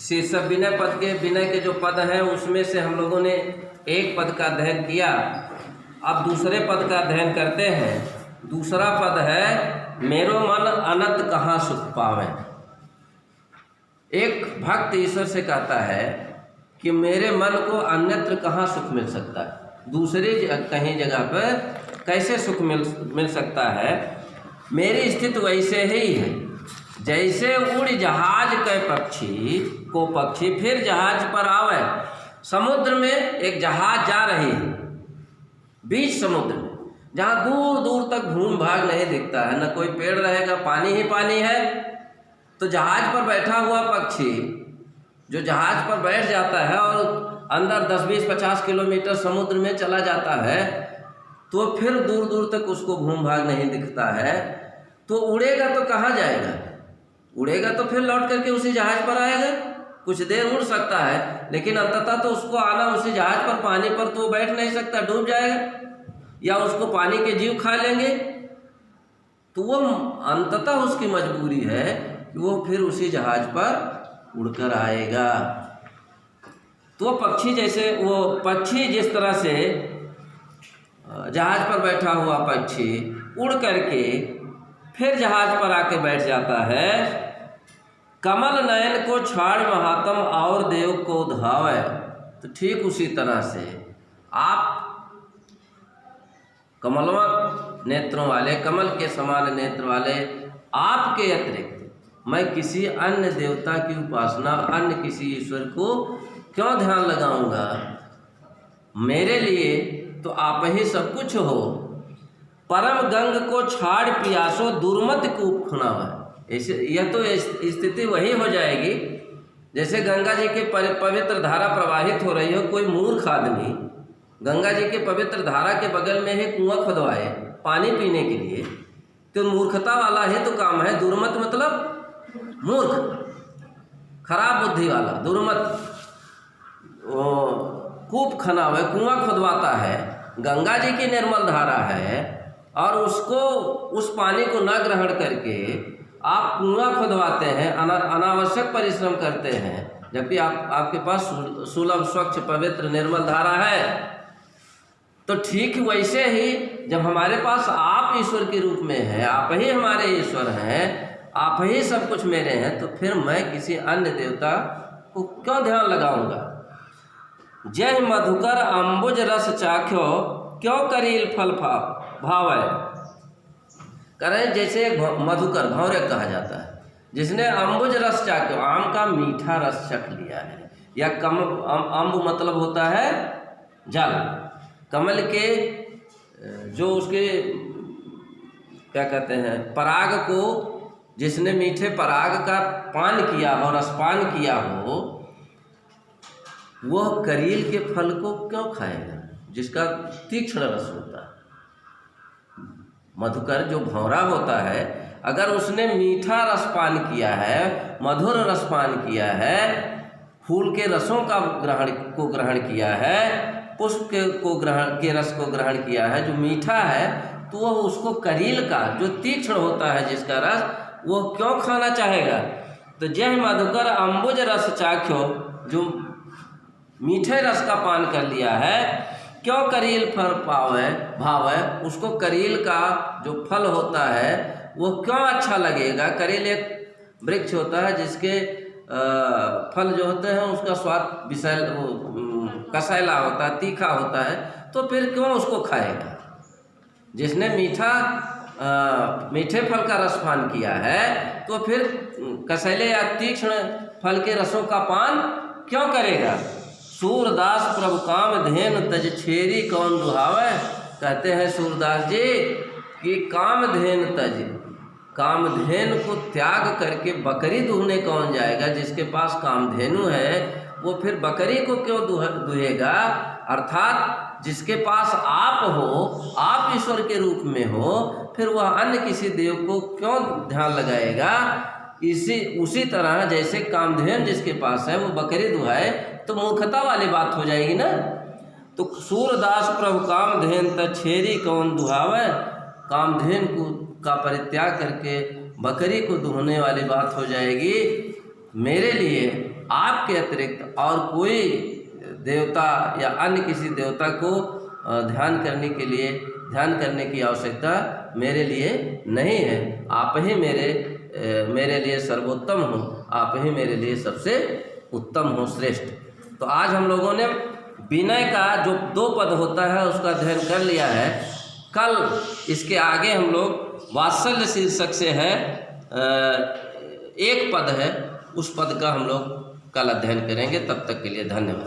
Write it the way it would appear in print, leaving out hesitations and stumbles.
शीर्षक विनय पद के, विनय के जो पद हैं उसमें से हम लोगों ने एक पद का अध्ययन किया। अब दूसरे पद का अध्ययन करते हैं। दूसरा पद है मेरो मन अनंत कहाँ सुख पावे। एक भक्त ईश्वर से कहता है कि मेरे मन को अन्यत्र कहाँ सुख मिल सकता है, दूसरी कहीं जगह पर कैसे सुख मिल सकता है। मेरी स्थिति वैसे ही है जैसे उड़ जहाज के पक्षी फिर जहाज पर आवे। समुद्र में एक जहाज जा रही है बीच समुद्र में, जहाँ दूर दूर तक घूम भाग नहीं दिखता है, न कोई पेड़ रहेगा, पानी ही पानी है। तो जहाज पर बैठा हुआ पक्षी जो जहाज पर बैठ जाता है और अंदर 10, 20, 50 किलोमीटर समुद्र में चला जाता है, तो फिर दूर दूर तक उसको घूम भाग नहीं दिखता है। तो उड़ेगा तो कहाँ जाएगा? उड़ेगा तो फिर लौट करके उसी जहाज पर आएगा। कुछ देर उड़ सकता है, लेकिन अंततः तो उसको आना उसी जहाज पर, पानी पर तो बैठ नहीं सकता, डूब जाएगा या उसको पानी के जीव खा लेंगे। तो वो अंततः उसकी मजबूरी है कि वो फिर उसी जहाज पर उड़कर आएगा। तो पक्षी जैसे वो पक्षी जिस तरह से जहाज पर बैठा हुआ पक्षी उड़ करके फिर जहाज पर आके बैठ जाता है। कमल नयन को छाड़ महात्म और देव को धावे। तो ठीक उसी तरह से आप कमलवा नेत्रों वाले, कमल के समान नेत्र वाले आपके अतिरिक्त मैं किसी अन्य देवता की उपासना, अन्य किसी ईश्वर को क्यों ध्यान लगाऊंगा? मेरे लिए तो आप ही सब कुछ हो। परम गंग को छाड़ पियासो दुर्मत कूप खुनावा। ऐसे यह तो स्थिति वही हो जाएगी जैसे गंगा जी के पवित्र धारा प्रवाहित हो रही हो। कोई मूर्ख आदमी गंगा जी के पवित्र धारा के बगल में ही कुआं खुदवाए पानी पीने के लिए, तो मूर्खता वाला ही तो काम है। दुर्मत मतलब मूर्ख, खराब बुद्धि वाला। दुर्मत कूप खनावे, कुआं खुदवाता है। गंगा जी की निर्मल धारा है और उसको, उस पानी को न ग्रहण करके आप कुआं खुदवाते हैं, अनावश्यक परिश्रम करते हैं, जबकि आपके पास सुलभ, स्वच्छ, पवित्र, निर्मल धारा है। तो ठीक वैसे ही जब हमारे पास आप ईश्वर के रूप में हैं, आप ही हमारे ईश्वर हैं, आप ही सब कुछ मेरे हैं, तो फिर मैं किसी अन्य देवता को क्यों ध्यान लगाऊंगा? जय मधुकर अंबुज रस चाख्यो क्यों करील फल भावै। करें जैसे मधुकर, भौरे कहा जाता है, जिसने अंबुज रस चाख्यो, आम का मीठा रस चख लिया है। या अम्ब मतलब होता है जल। कमल के जो उसके क्या कहते हैं, पराग को जिसने मीठे पराग का पान किया हो, रसपान किया हो, वह करील के फल को क्यों खाएगा जिसका तीक्ष्ण रस होता है? मधुकर जो भौरा होता है, अगर उसने मीठा रसपान किया है, मधुर रसपान किया है, फूल के रसों का ग्रहण किया है, पुष्प के रस को ग्रहण किया है जो मीठा है, तो वह उसको करील का जो तीक्ष्ण होता है जिसका रस, वो क्यों खाना चाहेगा? तो जय मधुकर अंबुज रस चाख्यो, जो मीठे रस का पान कर लिया है, क्यों करील फल भावे, उसको करील का जो फल होता है वो क्यों अच्छा लगेगा? करील एक वृक्ष होता है जिसके फल जो होते हैं उसका स्वाद कसैला होता है, तीखा होता है, तो फिर क्यों उसको खाएगा? जिसने मीठे फल का रसपान किया है, तो फिर कसैले या तीक्ष्ण फल के रसों का पान क्यों करेगा? सूरदास प्रभु काम धेनु तज छेरी कौन दुहावे। कहते हैं सूरदास जी कि कामधेनु तज, कामधेनु को त्याग करके बकरी दूहने कौन जाएगा? जिसके पास कामधेनु है वो फिर बकरी को क्यों दुहेगा? अर्थात जिसके पास आप हो, आप ईश्वर के रूप में हो, फिर वह अन्य किसी देव को क्यों ध्यान लगाएगा? उसी तरह जैसे कामधेनु जिसके पास है वो बकरी दुहाए तो मूर्खता वाली बात हो जाएगी ना। तो सूरदास प्रभु कामधेनु त छेरी कौन दुहावे। कामधेनु का परित्याग करके बकरी को दुहने वाली बात हो जाएगी। मेरे लिए आपके अतिरिक्त और कोई देवता या अन्य किसी देवता को ध्यान करने की आवश्यकता मेरे लिए नहीं है। आप ही मेरे लिए सर्वोत्तम हो, आप ही मेरे लिए सबसे उत्तम हो, श्रेष्ठ। तो आज हम लोगों ने विनय का जो 2 पद होता है उसका अध्ययन कर लिया है। कल इसके आगे हम लोग वात्सल्य शीर्षक से है 1 पद है, उस पद का हम लोग कल अध्ययन करेंगे। तब तक के लिए धन्यवाद।